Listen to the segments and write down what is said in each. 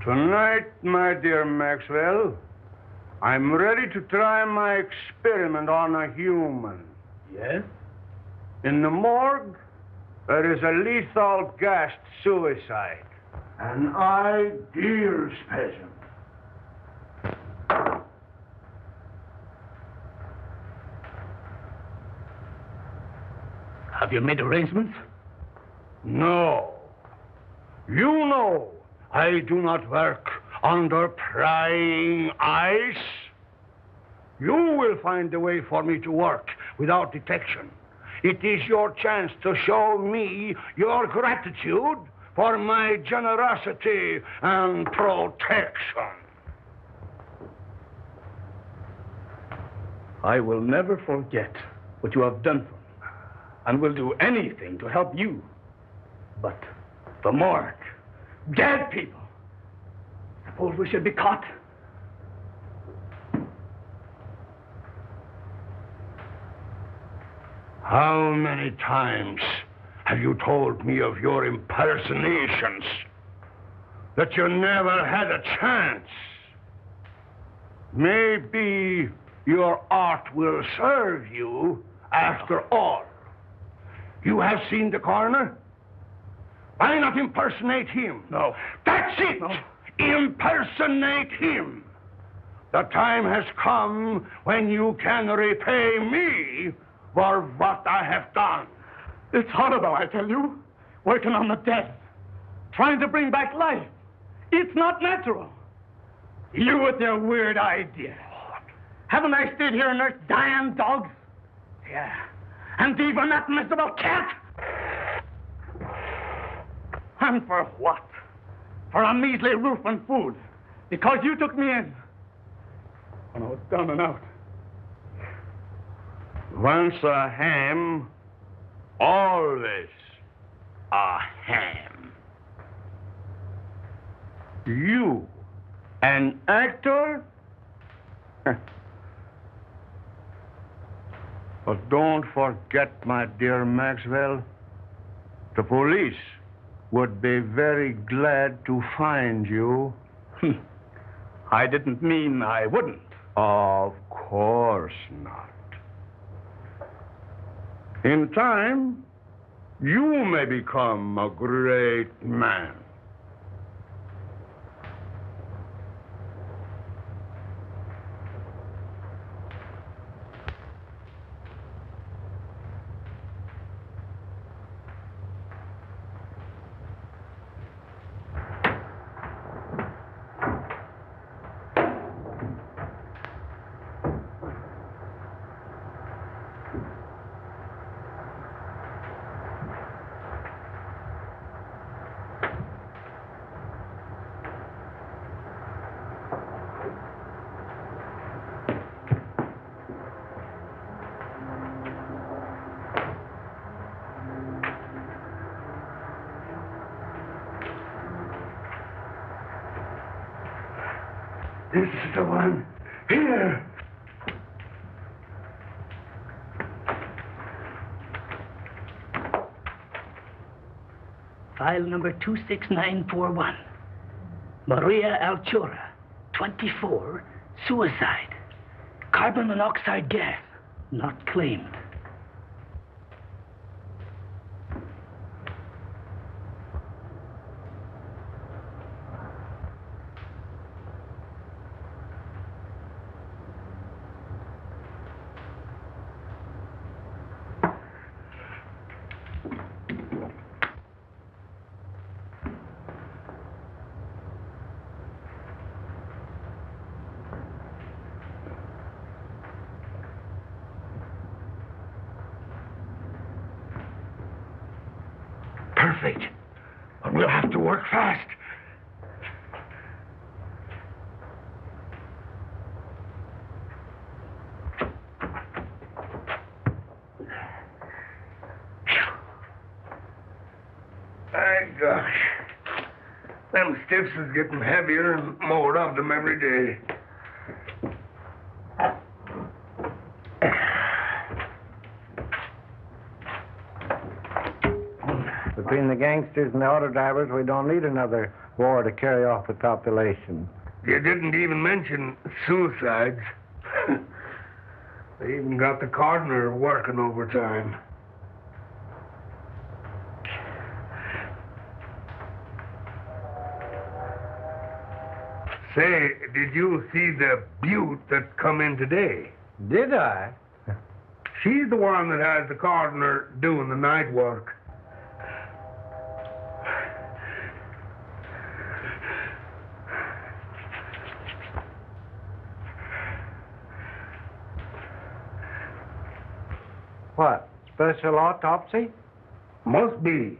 Tonight, my dear Maxwell, I'm ready to try my experiment on a human. Yes? In the morgue, there is a lethal gassed suicide. An ideal specimen. Have you made arrangements? No. You know I do not work under prying eyes. You will find a way for me to work without detection. It is your chance to show me your gratitude for my generosity and protection. I will never forget what you have done for me, and will do anything to help you. But the morgue, dead people. Suppose we should be caught? How many times have you told me of your impersonations? That you never had a chance? Maybe your art will serve you after all. You have seen the coroner? Why not impersonate him? No. That's it! No. Impersonate him! The time has come when you can repay me for what I have done. It's horrible, I tell you. Working on the dead. Trying to bring back life. It's not natural. You with your weird ideas. Haven't I stayed here and nursed dying dogs? Yeah. And even that miserable cat? And for what? For a measly roof and food. Because you took me in. When I was down and out. Once a ham, always a ham. You, an actor? But don't forget, my dear Maxwell, the police would be very glad to find you. I didn't mean I wouldn't. Of course not. In time, you may become a great man. This is the one. Here. File number 26941. Maria Altura, 24, suicide. Carbon monoxide gas, not claimed. Perfect. But we'll have to work fast. My gosh. Them stiffs is getting heavier and more of them every day. Between the the gangsters and the auto drivers, we don't need another war to carry off the population. You didn't even mention suicides. They even got the coroner working overtime. Say, did you see the beaut that come in today? Did I? She's the one that has the coroner doing the night work. What? Special autopsy? Must be.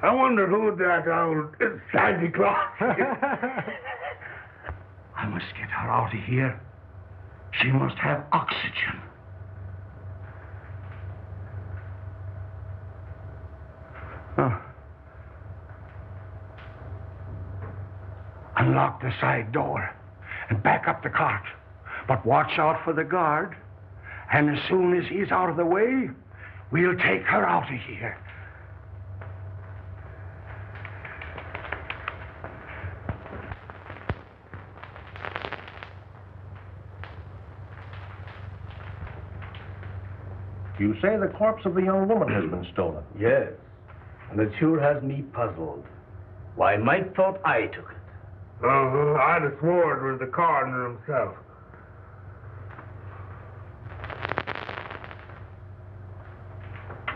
I wonder who that old Santa Claus is. I must get her out of here. She must have oxygen. Huh. Unlock the side door and back up the cart. But watch out for the guard. And as soon as he's out of the way, we'll take her out of here. You say the corpse of the young woman has been stolen? Yes, and it sure has me puzzled. Why, Mike thought I took it. I'd have swore it was the coroner himself.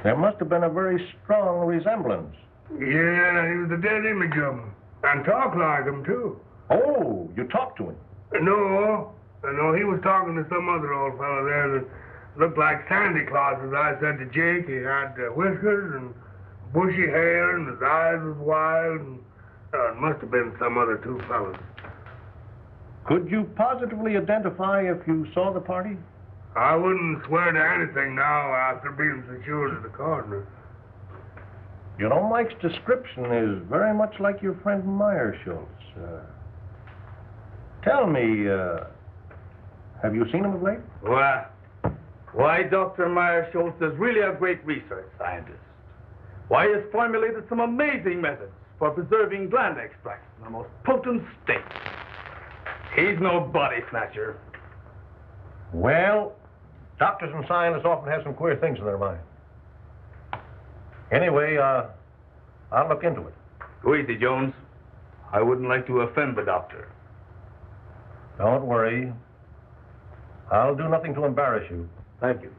There must have been a very strong resemblance. Yeah, he was the dead image of him. And talked like him, too. Oh, you talked to him? No, he was talking to some other old fellow there that looked like Santa Claus, as I said to Jake. He had whiskers and bushy hair, and his eyes was wild, and it must have been some other two fellas. Could you positively identify if you saw the party? I wouldn't swear to anything now after being secured to the coroner. You know, Mike's description is very much like your friend Meyer Schultz. Tell me, have you seen him of late? Why, Dr. Meyer Schultz is really a great research scientist. Why, he has formulated some amazing methods for preserving gland extracts in the most potent state. He's no body snatcher. Well, doctors and scientists often have some queer things in their mind. Anyway, I'll look into it. Go easy, Jones. I wouldn't like to offend the doctor. Don't worry. I'll do nothing to embarrass you. Thank you.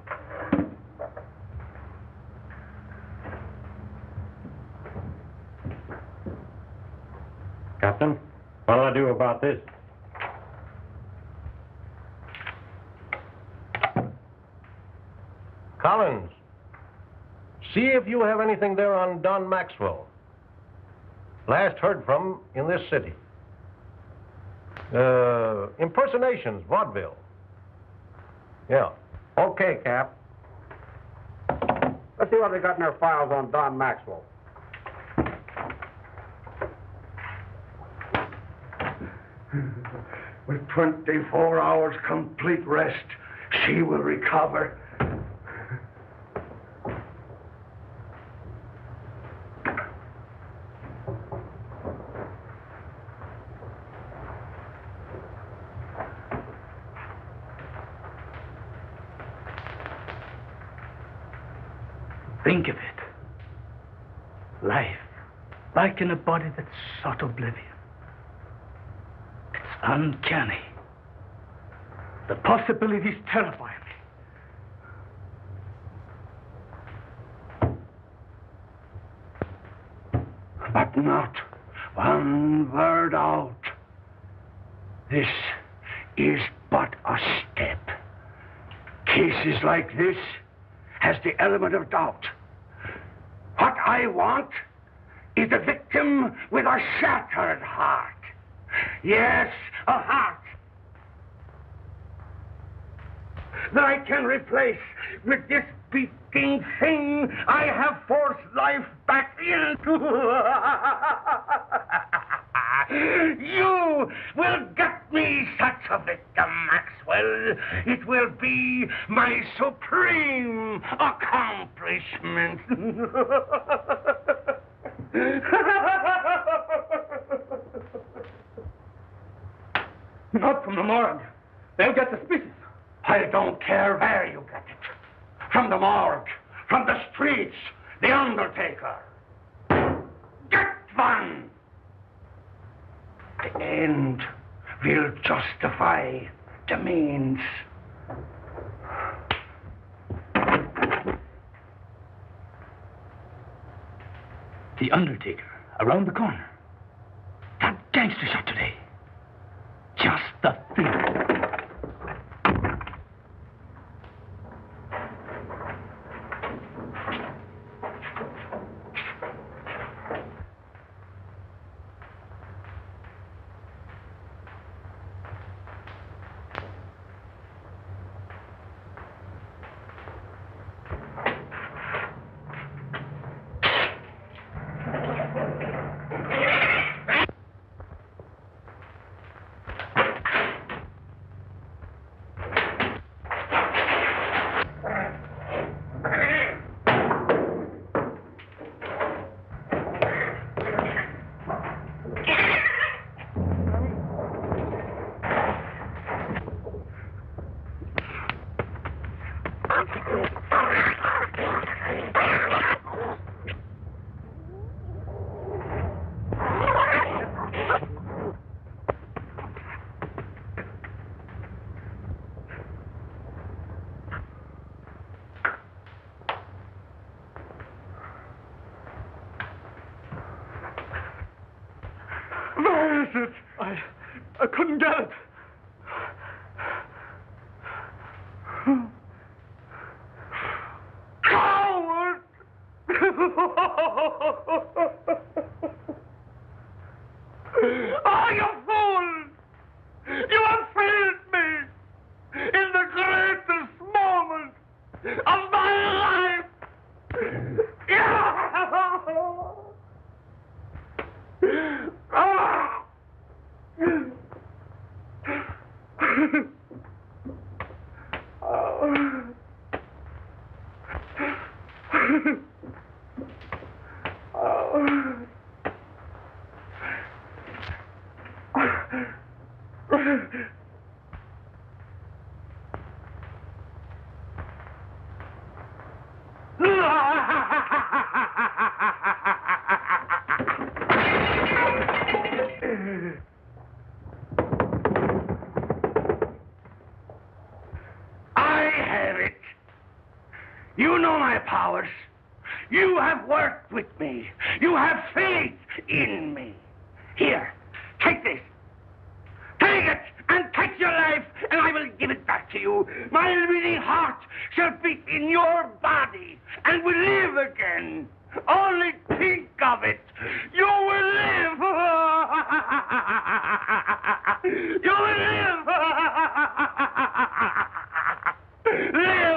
Captain, what'll I do about this? Collins, see if you have anything there on Don Maxwell. Last heard from in this city. Impersonations, vaudeville. Yeah. Okay, Cap. Let's see what they got in their files on Don Maxwell. With 24 hours complete rest, she will recover. Think of it. Life, back in a body that sought oblivion. It's uncanny. The possibilities terrify me. But not one word out. This is but a step. Cases like this has the element of doubt. What I want is a victim with a shattered heart. Yes, a heart that I can replace with this beating thing I have forced life back into. You will get me such a victim, Maxwell. It will be my supreme accomplishment. Not from the morgue. They'll get suspicious. I don't care where you get it. From the morgue, from the streets, the undertaker. Get one! The end will justify the means. The undertaker, around the corner. That gangster shot today. Just the thing. Where is it? I couldn't get it. Coward! Oh, you fool! You have failed me in the greatest moment of my life! I have it. You know my powers. You have worked with me. You have faith in me. Here, take this. Take it and take your life, and I will give it back to you. My living heart shall beat in your body and will live again. Only think of it. You will live. You will live. Live.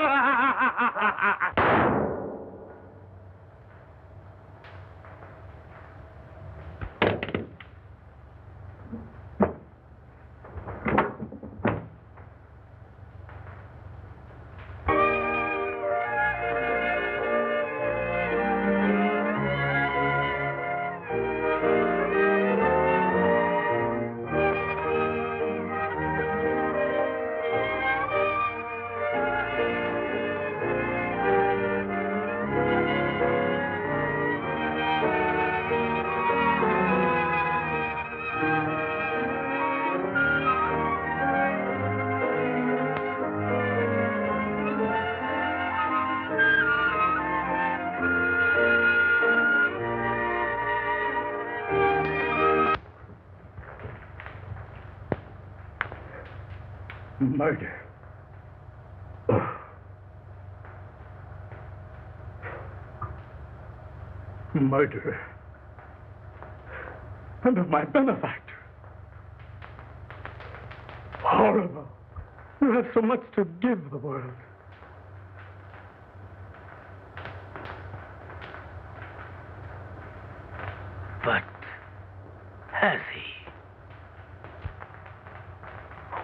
Murder. Oh. Murder. And of my benefactor. Horrible. You have so much to give the world. But has he?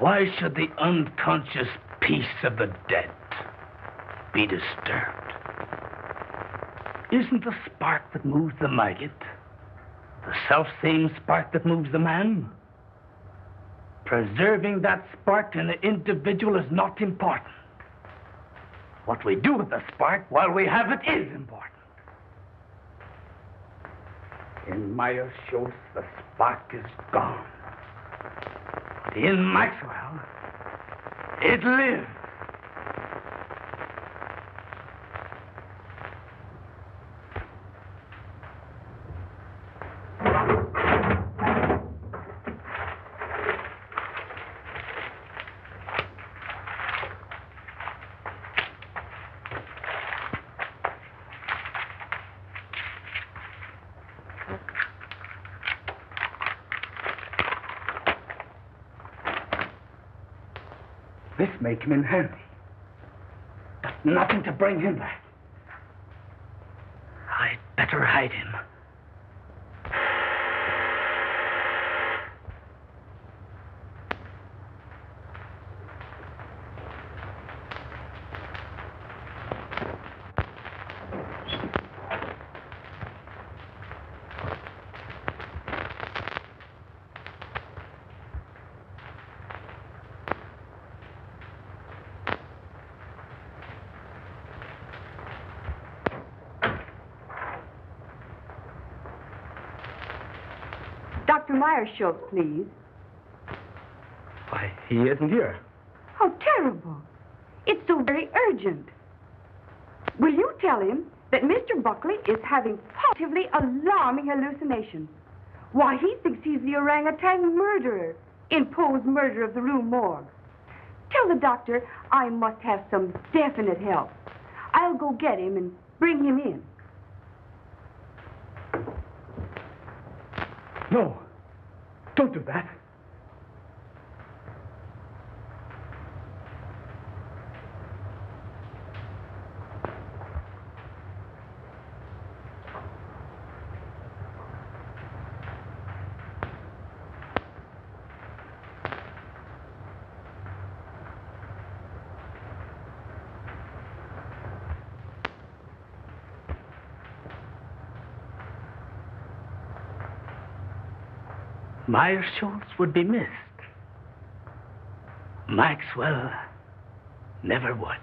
Why should the unconscious peace of the dead be disturbed? Isn't the spark that moves the maggot the self-same spark that moves the man? Preserving that spark in the individual is not important. What we do with the spark while we have it is important. In Meyer Schultz, the spark is gone. But in Maxwell, it lives. This may come in handy. But nothing to bring him back. I'd better hide him. Dr. Meyer-Schultz, please. Why, he isn't here. How terrible. It's so very urgent. Will you tell him that Mr. Buckley is having positively alarming hallucinations? Why, he thinks he's the orangutan murderer in Poe's Murder of the Rue Morgue. Tell the doctor I must have some definite help. I'll go get him and bring him in. No, don't do that. Meyer-Schultz would be missed. Maxwell never would.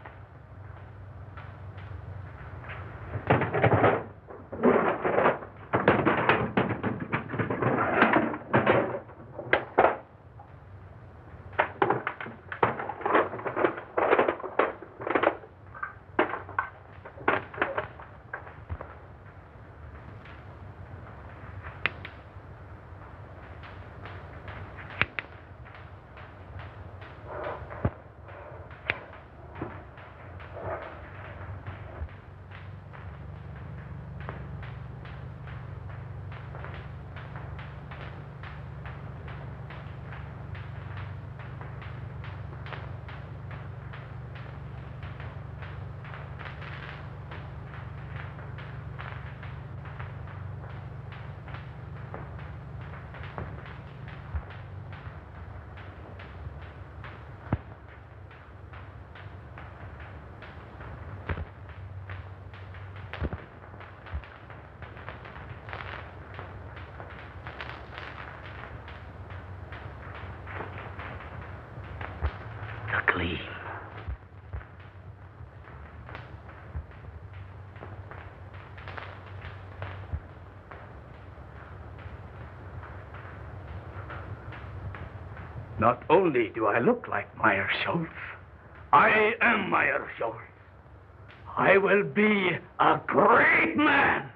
Gleam. Not only do I look like Meyer-Schultz, I am Meyer-Schultz. I will be a great man.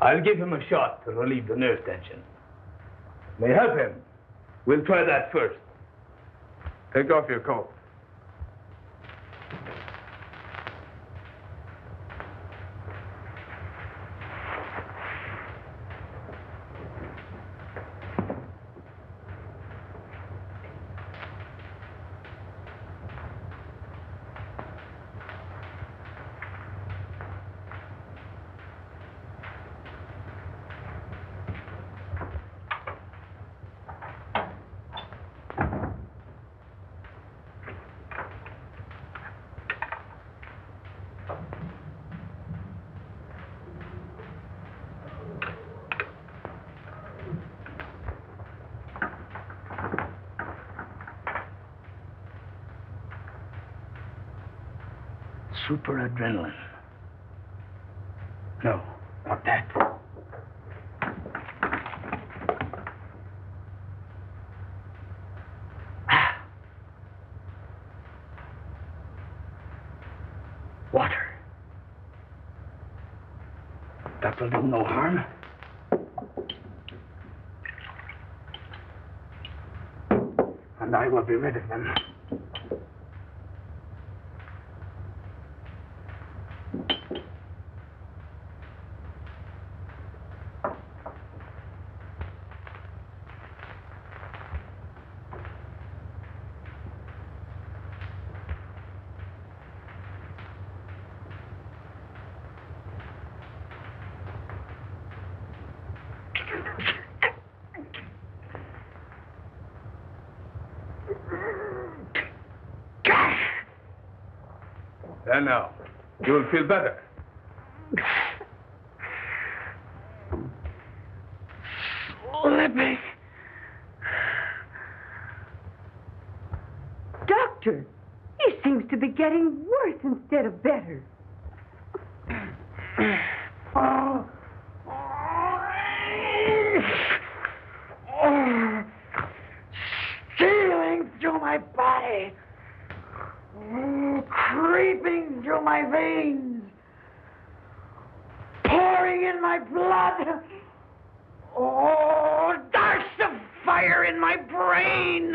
I'll give him a shot to relieve the nerve tension. May help him. We'll try that first. Take off your coat. Super adrenaline. No, not that. Water. That will do no harm. And I will be rid of them. And now, you'll feel better. Slipping. Doctor, he seems to be getting worse instead of better. Stealing through my body. Creeping through my veins. Pouring in my blood. Oh, darts of fire in my brain.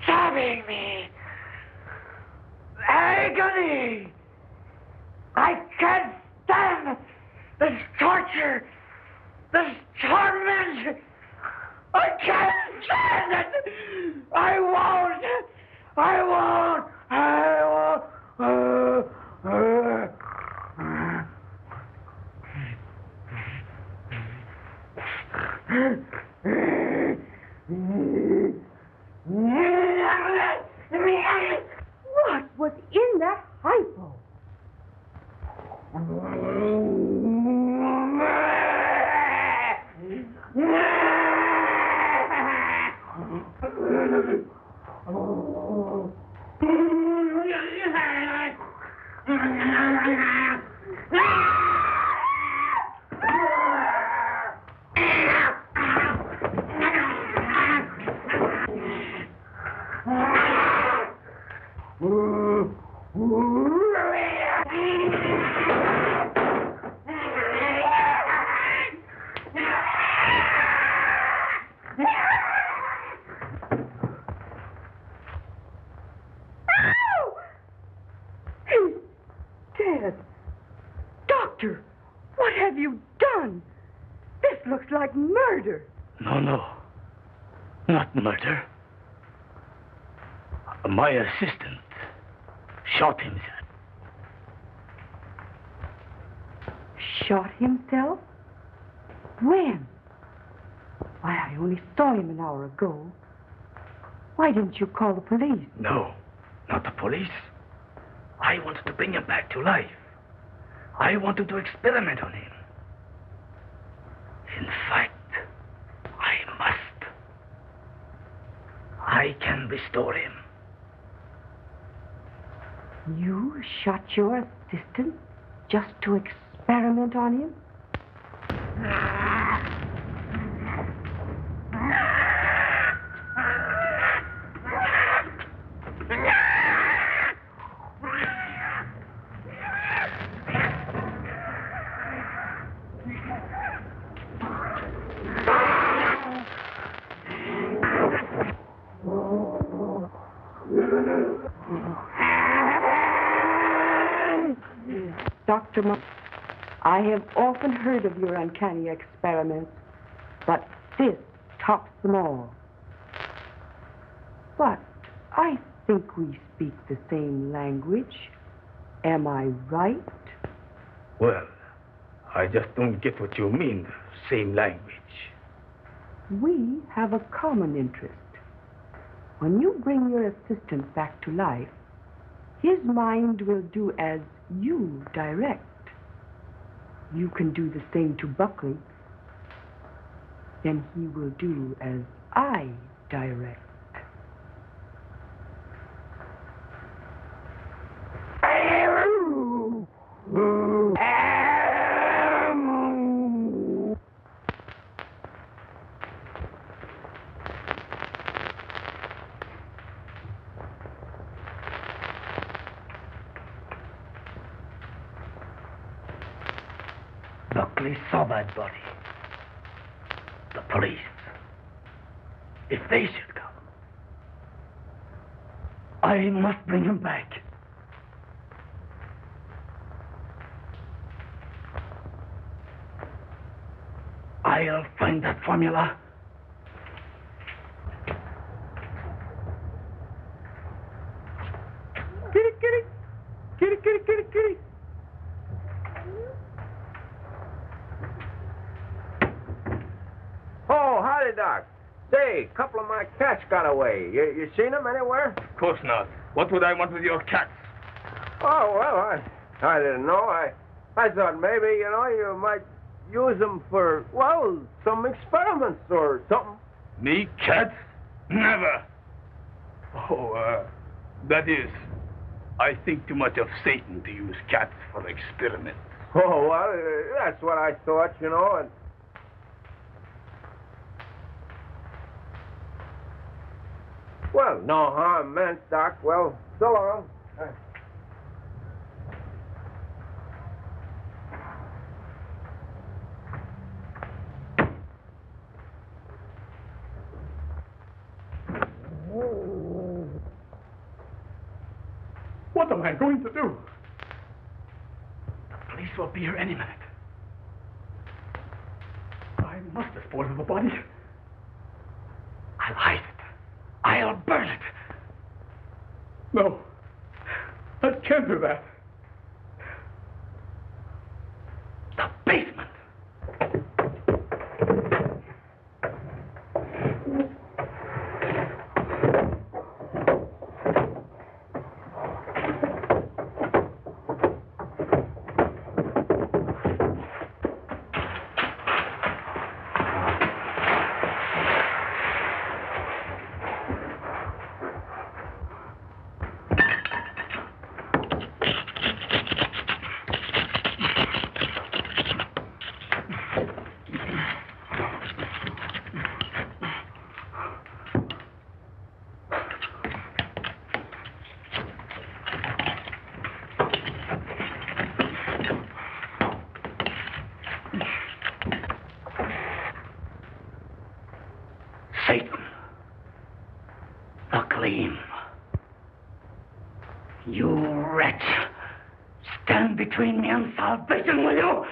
Stabbing me. Agony. I can't stand this torture. This torment. I can't stand it. I won't. I won't. I won't. What was in that hypo? Doctor, what have you done? This looks like murder. No. Not murder. My assistant shot himself. Shot himself? When? Why, I only saw him an hour ago. Why didn't you call the police? No, not the police. I wanted to bring him back to life. I wanted to experiment on him. In fact, I must. I can restore him. You shot your assistant just to experiment on him? Dr. Monk, I have often heard of your uncanny experiments, but this tops them all. But I think we speak the same language. Am I right? Well, I just don't get what you mean, same language. We have a common interest. When you bring your assistant back to life, his mind will do as you direct. You can do the same to Buckley. Then he will do as I direct. Buckley saw that body. The police. If they should come, I must bring him back. I'll find that formula. Kitty, kitty. Kitty, kitty, kitty, kitty. Oh, howdy, Doc. Say, a couple of my cats got away. You seen them anywhere? Of course not. What would I want with your cats? Oh, well, I didn't know. I thought maybe, you might use them for, well, some experiments or something. Me, cats? Never. Oh, that is, I think too much of Satan to use cats for experiments. Oh, well, that's what I thought, and... Well, no harm meant, Doc. Well, so long. What am I going to do? The police will be here any minute. I must dispose of the body. I'll hide it. I'll burn it. No, I can't do that. The basement. Satan, the gleam. You wretch, stand between me and salvation, will you?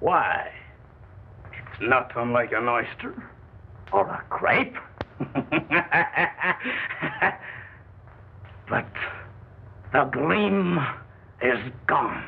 Why? It's not unlike an oyster or a grape. But the gleam is gone.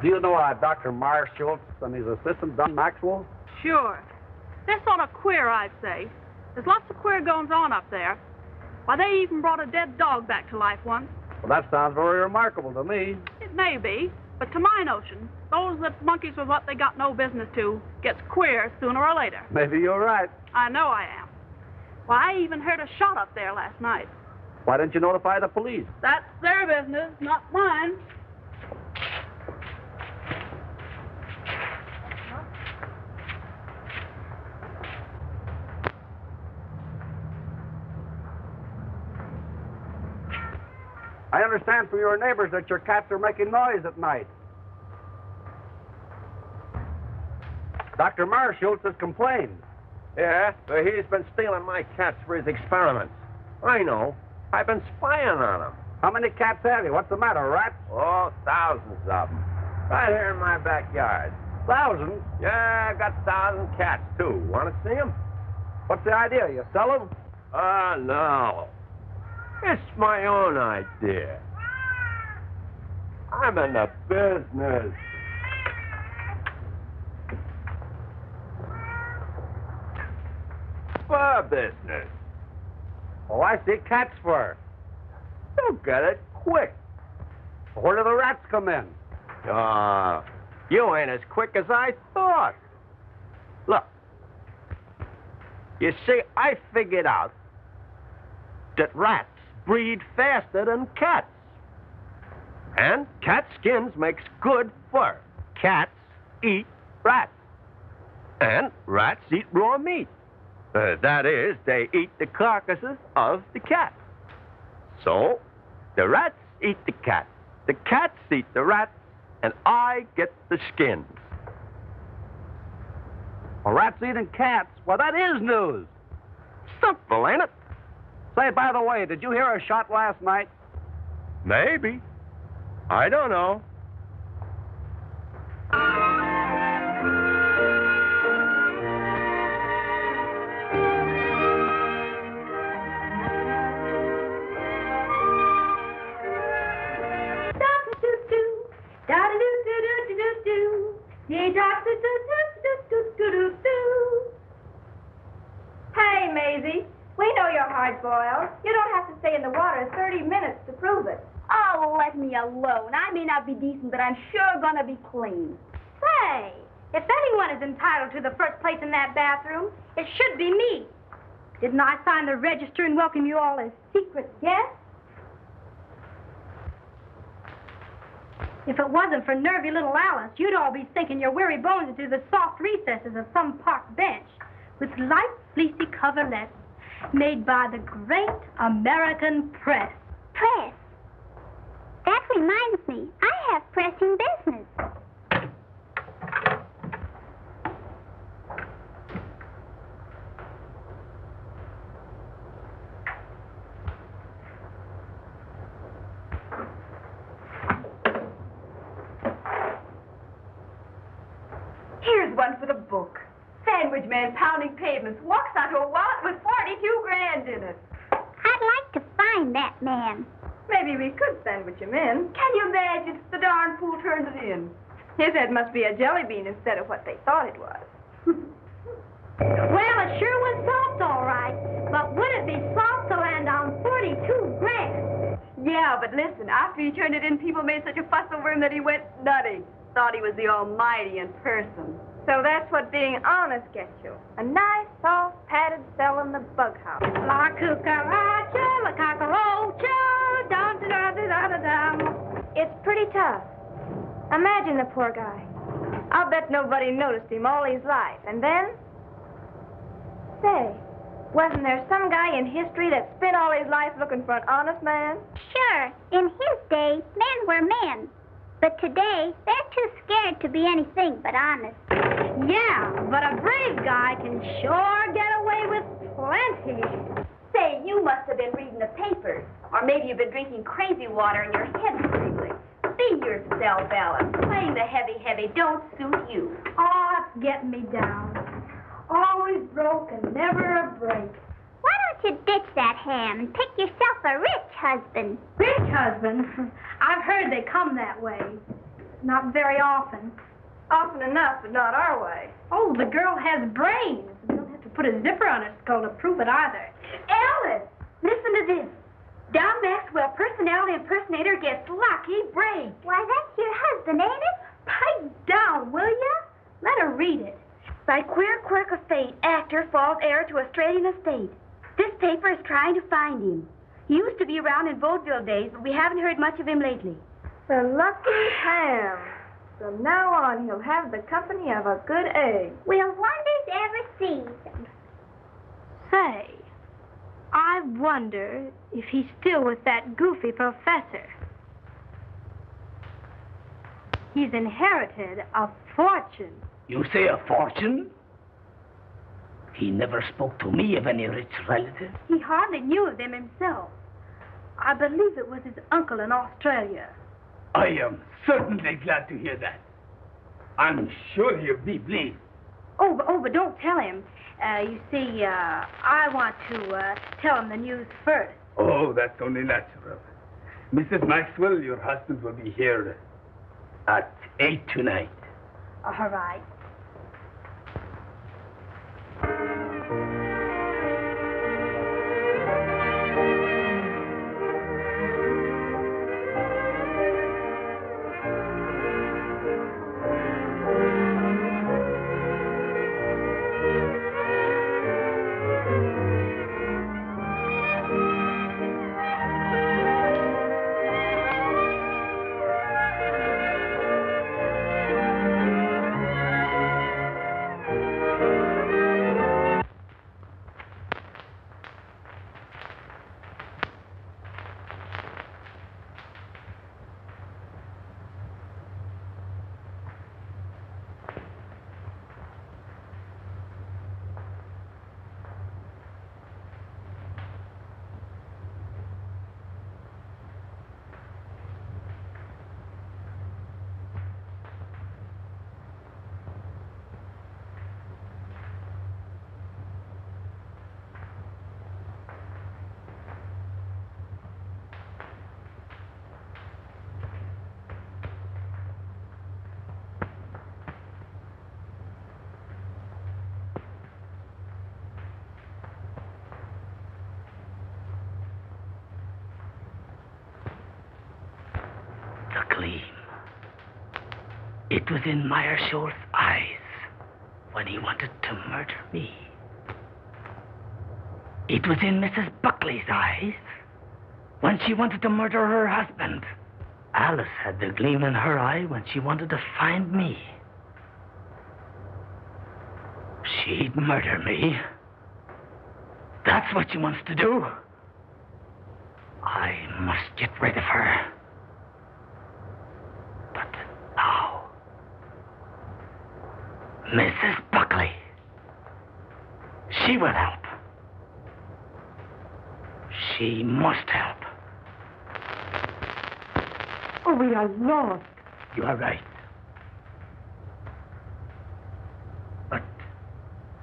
Do you know Dr. Marshall and his assistant, Don Maxwell? Sure. They're sort of queer, I'd say. There's lots of queer goings-on up there. Why, they even brought a dead dog back to life once. Well, that sounds very remarkable to me. It may be, but to my notion, those that monkeys with what they got no business to gets queer sooner or later. Maybe you're right. I know I am. Why, I even heard a shot up there last night. Why didn't you notify the police? That's their business, not mine. I understand from your neighbors that your cats are making noise at night. Dr. Marshall has complained. Yeah, but he's been stealing my cats for his experiments. I know. I've been spying on him. How many cats have you? What's the matter, rats? Oh, thousands of them. Right here in my backyard. Thousands? Yeah, I've got 1,000 cats, too. Want to see them? What's the idea? You sell them? No. It's my own idea. I'm in the business. Fur business. Oh, I see. Cat's fur. You'll get it quick. Where do the rats come in? You ain't as quick as I thought. Look. You see, I figured out that rats breed faster than cats. And cat skins makes good fur. Cats eat rats. And rats eat raw meat. That is, they eat the carcasses of the cats. So, the rats eat the cats. The cats eat the rats, and I get the skins. Well, rats eating cats? Well, that is news. Simple, ain't it? Say, by the way, did you hear a shot last night? Maybe. I don't know. Hey, Maisie, we know you're hard-boiled. You don't have to stay in the water 30 minutes to prove it. Oh, let me alone. I may not be decent, but I'm sure gonna be clean. Say, if anyone is entitled to the first place in that bathroom, it should be me. Didn't I sign the register and welcome you all as secret guests? If it wasn't for nervy little Alice, you'd all be sinking your weary bones into the soft recesses of some park bench with light, fleecy coverlets made by the great American press. Press? That reminds me, I have pressing business. Here's one for the book. Sandwich man pounding pavements walks onto a wallet with 42 grand in it. find that man. Maybe we could sandwich him in. Can you imagine? The darn fool turned it in. His head must be a jelly bean instead of what they thought it was. Well, it sure was soft, all right. But would it be soft to land on 42 grand? Yeah, but listen, after he turned it in, people made such a fuss over him that he went nutty. Thought he was the Almighty in person. So that's what being honest gets you. A nice, soft, padded cell in the bug house. La cucaracha, la cockroacha, dum-da-da-da-da-dum. It's pretty tough. Imagine the poor guy. I'll bet nobody noticed him all his life. And then? Say, wasn't there some guy in history that spent all his life looking for an honest man? Sure, in his day, men were men. But today, they're too scared to be anything but honest. Yeah, but a brave guy can sure get away with plenty. Say, you must have been reading the papers. Or maybe you've been drinking crazy water and your head's wiggling. Be yourself, Alice. Playing the heavy don't suit you. Oh, it's getting me down. Always broke and never a break. Why don't you ditch that ham and pick yourself a rich husband? Rich husband? I've heard they come that way. Not very often. Often enough, but not our way. Oh, the girl has brains. We don't have to put a zipper on her skull to prove it either. Alice, listen to this. Don Maxwell, personality impersonator, gets lucky break. Why, that's your husband, ain't it? Pipe down, will ya? Let her read it. By queer quirk of fate, actor falls heir to Australian estate. This paper is trying to find him. He used to be around in vaudeville days, but we haven't heard much of him lately. The lucky ham. From now on, he'll have the company of a good egg. Will wonders ever cease? Say, I wonder if he's still with that goofy professor. He's inherited a fortune. You say a fortune? He never spoke to me of any rich relative. He hardly knew of them himself. I believe it was his uncle in Australia. I am certainly glad to hear that. I'm sure he'll be pleased. But don't tell him. You see, I want to tell him the news first. Oh, that's only natural. Mrs. Maxwell, your husband will be here at 8 tonight. All right. It was in Meyershaw's eyes when he wanted to murder me. It was in Mrs. Buckley's eyes when she wanted to murder her husband. Alice had the gleam in her eye when she wanted to find me. She'd murder me. That's what she wants to do. I must get rid of her. But how? Mrs. Buckley. She will help. She must help. Oh, we are lost. You are right. But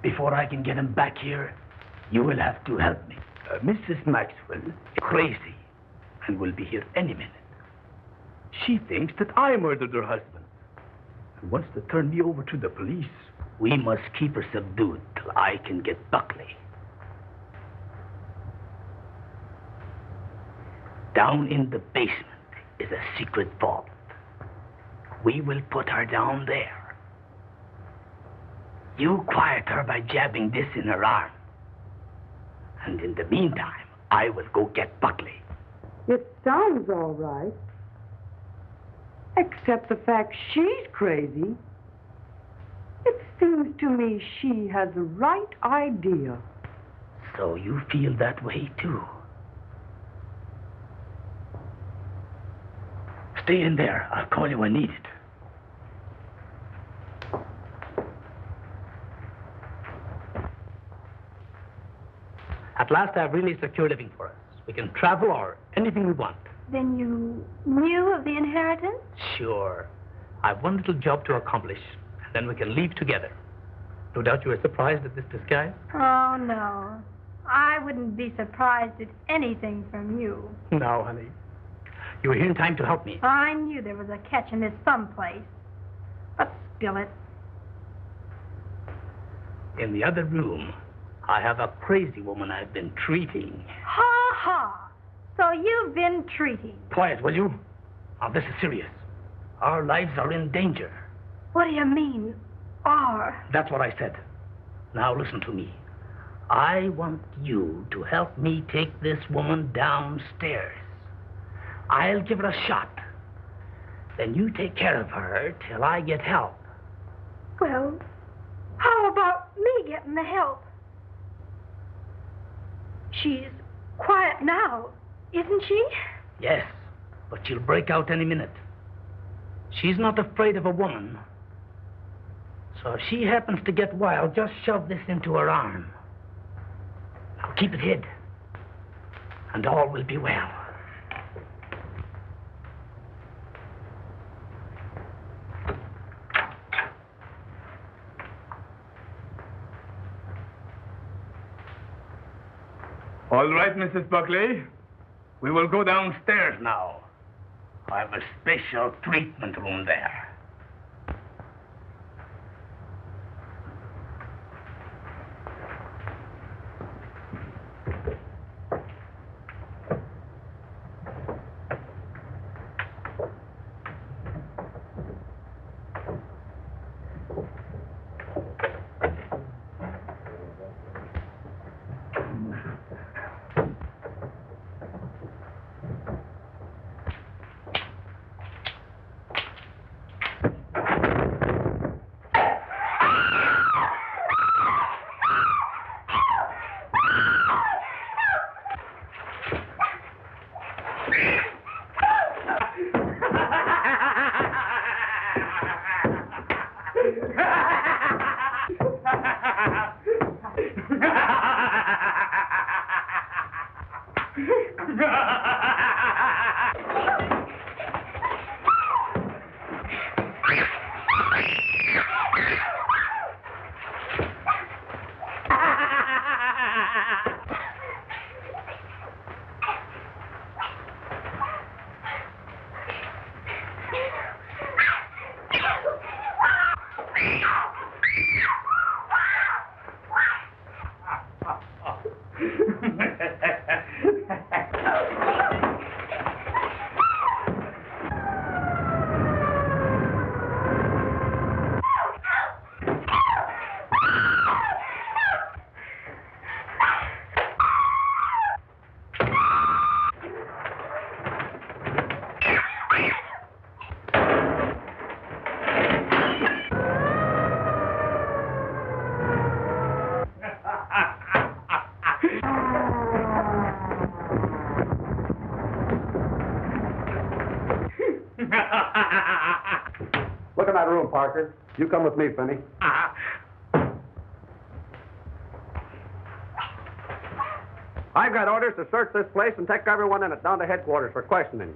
before I can get him back here, you will have to help me. Mrs. Maxwell is crazy and will be here any minute. She thinks that I murdered her husband and wants to turn me over to the police. We must keep her subdued till I can get Buckley. Down in the basement is a secret vault. We will put her down there. You quiet her by jabbing this in her arm. And in the meantime, I will go get Buckley. It sounds all right. Except the fact she's crazy. It seems to me she has the right idea. So you feel that way, too? Stay in there. I'll call you when needed. At last, I've really secured living for us. We can travel or anything we want. Then you knew of the inheritance? Sure. I've one little job to accomplish, and then we can leave together. No doubt you were surprised at this disguise? Oh, no. I wouldn't be surprised at anything from you. No, honey. You were here in time to help me. I knew there was a catch in this someplace. But spill it. In the other room, I have a crazy woman I've been treating. Ha ha! So you've been treating. Quiet, will you? Now, this is serious. Our lives are in danger. What do you mean, are? That's what I said. Now, listen to me. I want you to help me take this woman downstairs. I'll give her a shot. Then you take care of her till I get help. Well, how about me getting the help? She's quiet now, isn't she? Yes, but she'll break out any minute. She's not afraid of a woman. So if she happens to get wild, just shove this into her arm. Now keep it hid, and all will be well. All right, Mrs. Buckley. We will go downstairs now. I have a special treatment room there. Look in that room, Parker. You come with me, Finney. I've got orders to search this place and take everyone in it down to headquarters for questioning.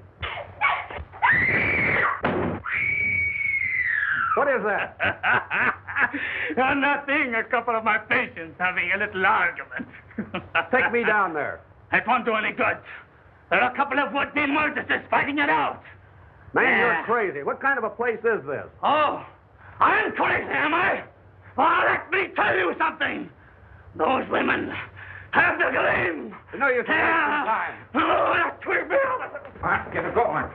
What is that? Nothing. A couple of my patients having a little argument. Take me down there. It won't do any good. There are a couple of would-be murderers fighting it out. Man, you're crazy. What kind of a place is this? Oh, I'm crazy, am I? Well, let me tell you something. Those women have the gleam. No use wasting time. Oh, that will be. All right, get it going.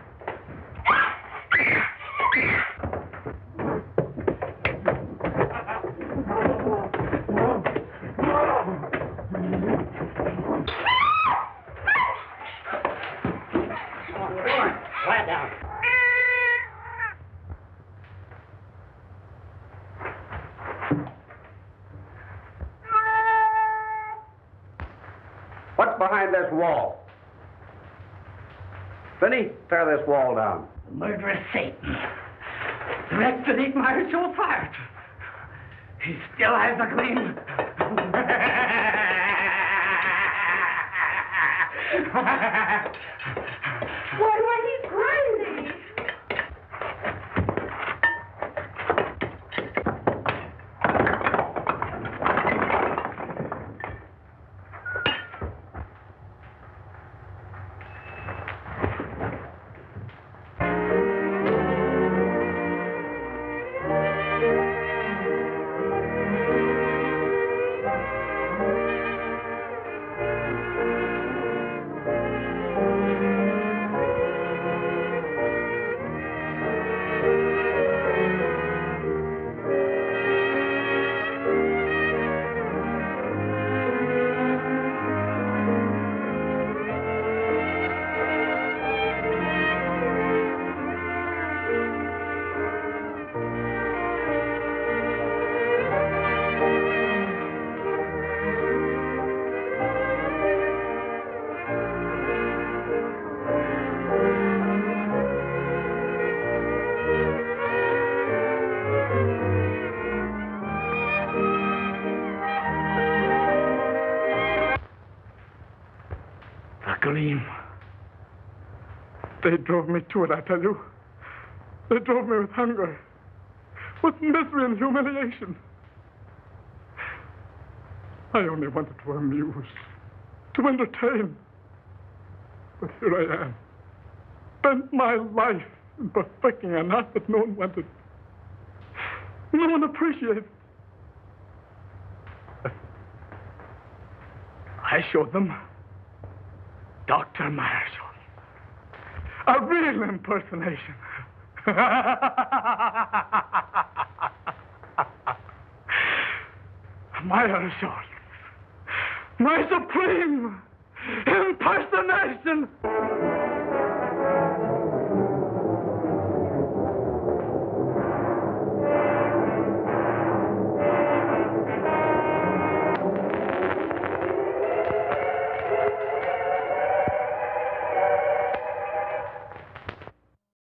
Quiet down. What's behind this wall? Finney, tear this wall down. Murderous Satan. Wretch that eat my soul fired. He still has a gleam. Why, he's crazy. Gleam. They drove me to it, I tell you. They drove me with hunger, with misery and humiliation. I only wanted to amuse, to entertain. But here I am, spent my life in perfecting an art that no one wanted. No one appreciated. I showed them Dr. Marshall. A real impersonation. Marshall. My supreme impersonation.